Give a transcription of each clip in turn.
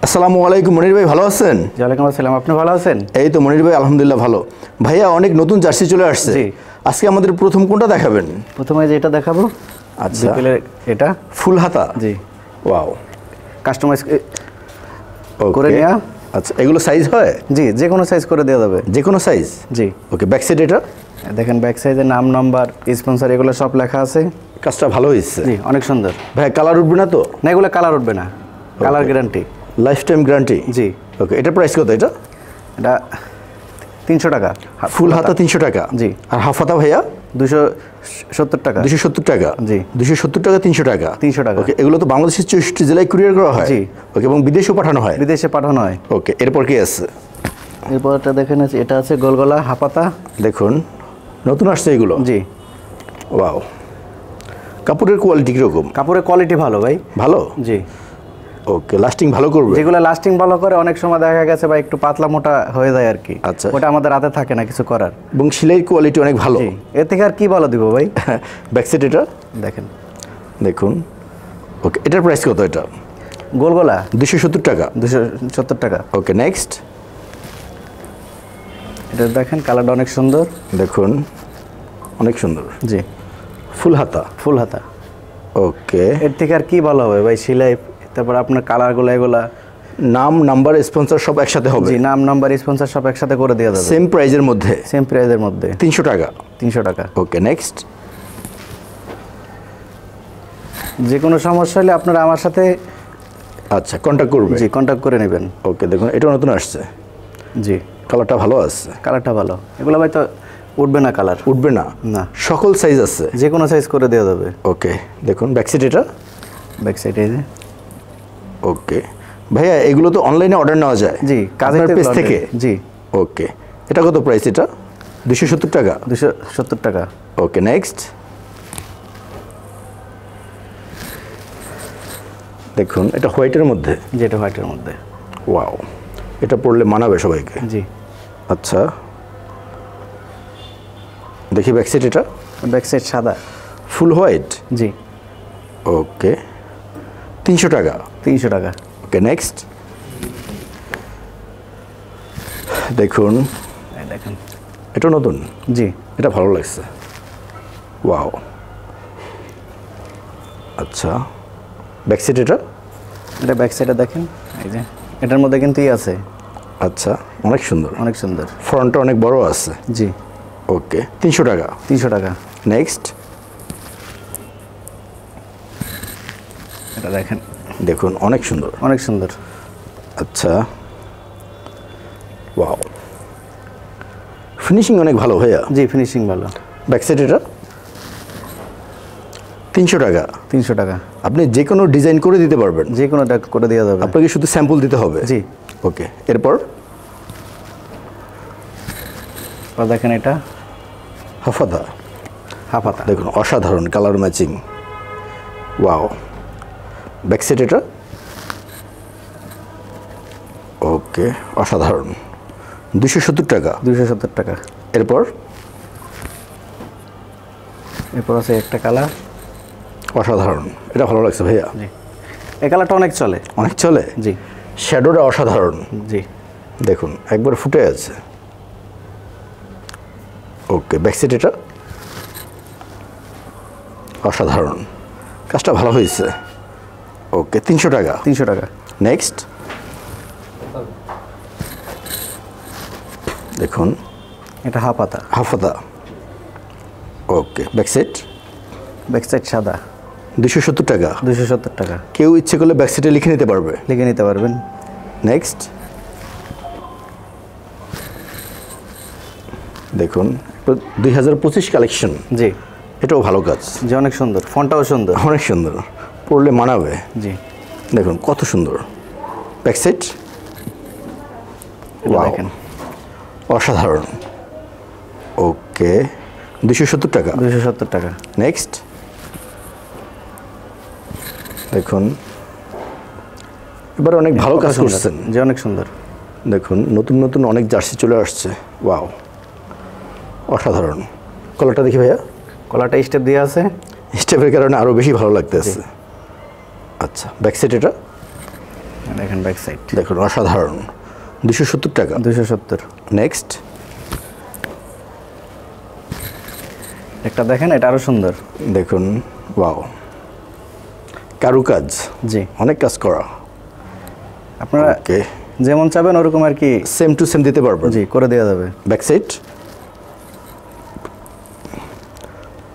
আসসালামু আলাইকুম মনির ভাই, ভালো আছেন? ওয়ালাইকুম আসসালাম, আপনি ভালো আছেন? এই তো মনির ভাই, আলহামদুলিল্লাহ ভালো। ভাইয়া অনেক নতুন জার্সি চলে আসছে, আজকে আমাদের প্রথম কোনটা দেখাবেন? প্রথমে যে এটা দেখাবো। আচ্ছা, এটা ফুল হাতা। জি, ওয়াও, কাস্টমাইজ করে নেওয়া। আচ্ছা, এগুলো সাইজ হয়? জি, যে কোনো সাইজ করে দেওয়া যাবে, যে কোনো সাইজ। জি। ওকে, ব্যাক সাইড এটা দেখেন, ব্যাক সাইডে নাম, নাম্বার, স্পন্সর এগুলো সব লেখা আছে। কাজটা ভালো হয়েছে। জি, অনেক সুন্দর। ভাই কালার উঠবে না তো? না, এগুলো কালার উঠবে না, colour guarantee, lifetime guarantee. জি। ওকে, এটার প্রাইস কত? এটা 300 টাকা ফুল হাতা। 300 টাকা। জি। আর হাফ হাতা ভাইয়া 270 টাকা। 270 টাকা। জি, 270 টাকা, 300 টাকা। 300 টাকা। ওকে, এগুলো তো বাংলাদেশের 64 জেলায় কুরিয়ার করা হয়। জি। ওকে, এবং বিদেশেও পাঠানো হয়। বিদেশে পাঠানো হয়। ওকে, এরপর কি আছে? এরপরটা দেখেন, এটা আছে গোলগলা হাফাতা। দেখুন, নতুন আসছে এগুলো। জি। ওয়াও, কাপড়ের কোয়ালিটি কীরকম? কাপড়ের কোয়ালিটি ভালো ভাই, ভালো। জি। ওকে, লাস্টিং ভালো করবে? যেগুলো লাস্টিং ভালো করে, অনেক সময় দেখা গেছে বা একটু পাতলা মোটা হয়ে যায় আর কি। আচ্ছা, ওটা আমাদের হাতে থাকে না কিছু করার। এবং সেলাইয়ের কোয়ালিটি অনেক ভালো। জি, এর থেকে আর কি ভালো দিব ভাই। ব্যাক সাইড এটা দেখেন, দেখুন। ওকে, এটার প্রাইস কত? এটা গোলগলা 270 টাকা। 270 টাকা। ওকে, নেক্সট। এটা দেখেন, কালারটা অনেক সুন্দর। দেখুন, অনেক সুন্দর। জি, ফুল হাতা। ফুল হাতা। ওকে, এর থেকে আর কি ভালো হবে ভাই? সেলাই, তারপর আপনার কালারগুলো, এগুলা নাম, নাম্বার, স্পন্সর সব একসাথে হবে। জি, নাম, নাম্বার, স্পন্সর সব একসাথে করে দেওয়া যাবে, সেম প্রাইজের মধ্যে। সেম প্রাইজের মধ্যে। 300 টাকা। 300 টাকা। ওকে, নেক্সট। যে কোনো সমস্যা হলে আপনারা আমার সাথে আচ্ছা, কন্ট্যাক্ট করবে। জি, কন্ট্যাক্ট করে নেবেন। ওকে, দেখুন, এটা নতুন আসছে। জি, কালারটা ভালো আছে। কালারটা ভালো। এগুলো ভাই তো উঠবে না, কালার উঠবে না? না, সকল সাইজ আছে, যে কোনো সাইজ করে দেওয়া যাবে। ওকে, দেখুন ব্যাক সাইড এটা। ব্যাক সাইডে যে ওকে ভাইয়া, এগুলো তো অনলাইনে অর্ডার নেওয়া যায়? জি, কাজের পেজ থেকে। জি। ওকে, এটা কত প্রাইস? এটা 270 টাকা। 270 টাকা। ওকে, নেক্সট। দেখুন, এটা হোয়াইটের মধ্যে। যেটা হোয়াইটের মধ্যে। ওয়াও, এটা পরলে মানাবে সবাইকে। জি। আচ্ছা, দেখি ব্যাক সাইড। এটা ব্যাক সাইড সাদা, ফুল হোয়াইট। জি। ওকে, 300 টাকা। 300 টাকা। ওকে, নেক্সট। দেখুন, দেখেন, এটা নতুন। জি। এটা ভালো লাগছে। ওয়াও, আচ্ছা, ব্যাক সাইড এটা ব্যাক সাইডে দেখেন, এই যে এটার মধ্যে কিন্তু আছে। আচ্ছা, অনেক সুন্দর, অনেক সুন্দর। ফ্রন্টটা অনেক বড় আছে। জি। ওকে, 300 টাকা। 300 টাকা। নেক্সট। এটা দেখেন, দেখুন, অনেক সুন্দর, অনেক সুন্দর। আচ্ছা, ওয়াও, ফিনিশিং অনেক ভালো ভাইয়া। জি, ফিনিশিং ভালো। ব্যাক সাইড এটা 300 টাকা। 300 টাকা। আপনি যে কোনো ডিজাইন করে দিতে পারবেন? যে কোনোটা করে দেওয়া যাবে, আপনাকে শুধু স্যাম্পল দিতে হবে। জি। ওকে, এরপর দেখেন, এটা হাফাতা। হাফাতা। দেখুন, অসাধারণ colour matching. Wow, back side এটা ওকে, অসাধারণ, 270 টাকা। 270 টাকা। এরপর আছে একটা কালার, অসাধারণ, এটা ভালো লাগছে ভাইয়া। জি, এই কালারটা অনেক চলে। অনেক চলে? জি। শ্যাডোটা অসাধারণ। জি। দেখুন, একবার ফুটে আছে। ওকে, ব্যাক সাইড এটা অসাধারণ, কাজটা ভালো হয়েছে। ওকে, 300 টাকা। 300 টাকা। নেক্সট। দেখুন, এটা হাফাতা। হাফাতা। ওকে, ব্যাক সাইড। ব্যাক সাইড সাদা, 270 টাকা। 270 টাকা। কেউ ইচ্ছে করলে ব্যাক সাইডে লিখে নিতে পারবে। লিখে নিতে পারবেন। নেক্সট। দেখুন, 2025 কালেকশন। জি। এটাও ভালো কাজ। জি, অনেক সুন্দর, ফন্টটাও সুন্দর। অনেক সুন্দর, পরলে মানাবে। জি। দেখুন, কত সুন্দর ব্যাক সাইড। দেখেন, অসাধারণ। ওকে, 270 টাকা। 270 টাকা। নেক্সট। দেখুন, এবার অনেক ভালো কাজ করছেন। যে অনেক সুন্দর। দেখুন, নতুন নতুন অনেক জার্সি চলে আসছে। ওয়াও, অসাধারণ। কলারটা দেখি ভাইয়া। কলারটা স্টেপ দিয়ে আছে, স্টেপের কারণে আরও বেশি ভালো লাগতেছে। আচ্ছা, ব্যাক সাইড এটা দেখেন ব্যাক সাইড দেখুন অসাধারণ, 270 টাকা। 270। নেক্সট একটা দেখেন, এটা আরো সুন্দর। দেখুন ওয়াও, কারুকাজ, জি অনেক কাজ করা। আপনারা ওকে, যেমন চাবেন ওরকম আর কি সেম টু সেম দিতে পারবেন। জি করে দেওয়া যাবে। ব্যাক সাইড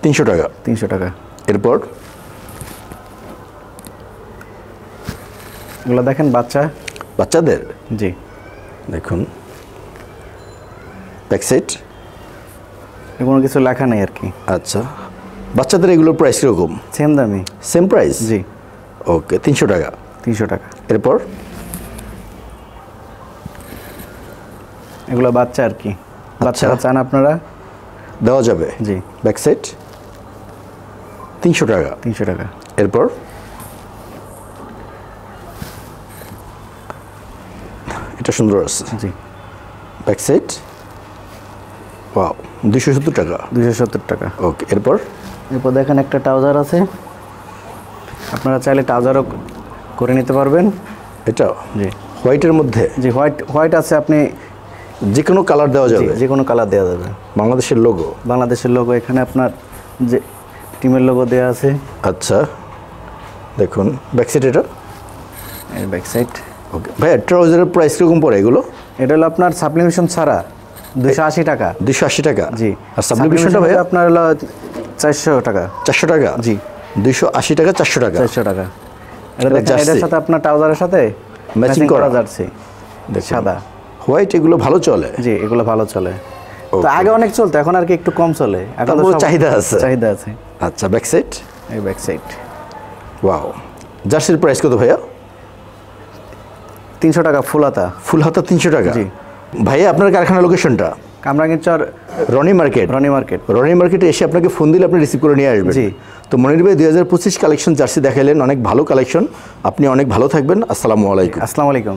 300 টাকা। 300 টাকা। এরপর এগুলো দেখেন বাচ্চাদের, জি দেখুন ব্যাক সাইড, কোনো কিছু লেখা নেই আর কি। আচ্ছা, বাচ্চাদের এগুলোর প্রাইস কীরকম? সেম দামি। Same price? জি। ওকে, 300 টাকা। 300 টাকা। এরপর এগুলো বাচ্চা আর কি, বাচ্চারা চান আপনারা দেওয়া যাবে। জি। ব্যাক সাইড 300 টাকা। 300 টাকা। এরপর এটা সুন্দর আছে। জি। ব্যাক সাইড ওয়াও, 270 টাকা। 270 টাকা। ওকে, এরপর দেখেন একটা ট্রাউজার আছে, আপনারা চাইলে ট্রাউজারও করে নিতে পারবেন। এটা জি। হোয়াইটের মধ্যে? জি, হোয়াইট আছে, আপনি যে কোনো কালার দেওয়া যাবে? যে কোনো কালার দেওয়া যাবে। বাংলাদেশের লোগো? বাংলাদেশের লোগো, এখানে আপনার যে টিমের লোগো দেওয়া আছে। আচ্ছা, দেখুন ব্যাক সাইড, এটা এই ব্যাক সাইড। ওকে ভাই, ট্রাউজারের প্রাইস কীরকম পড়ে এগুলো? এটা হলো আপনার সাপ্লিমেশন ছাড়া 280 টাকা। 280 টাকা? জি। আর সাবলিমেশনটা ভাই আপনার হলো 400 টাকা। 400 টাকা? জি। 280 টাকা, 400 টাকা। 400 টাকা। এটা দেখেন, এটার সাথে আপনার ট্রাউজারের সাথে ম্যাচিং করা জার্সি সাদা। হোয়াইট এগুলো ভালো চলে? জি, এগুলো ভালো চলে। তো আগে অনেক চলতো, এখন আর কি একটু কম চলে। এখন তো চাহিদা আছে। চাহিদা আছে। আচ্ছা, ব্যাক সাইড? এই ব্যাক সাইড। ওয়াও, জার্সির প্রাইস কত ভাইয়া? 300 টাকা ফুল হাতা। ফুল হাতা 300 টাকা? জি। ভাইয়া আপনার কারখানা লোকেশনটা? কামরাঙ্গীরচর রনি মার্কেট। রনি মার্কেটে এসে আপনাকে ফোন দিলে আপনি রিসিভ করে নিয়ে আসবেন। জি। তো মনির ভাই 2025 কালেকশন জার্সি দেখাইলেন, অনেক ভালো কালেকশন। আপনি অনেক ভালো থাকবেন। আসসালামু আলাইকুম। আসসালামু আলাইকুম।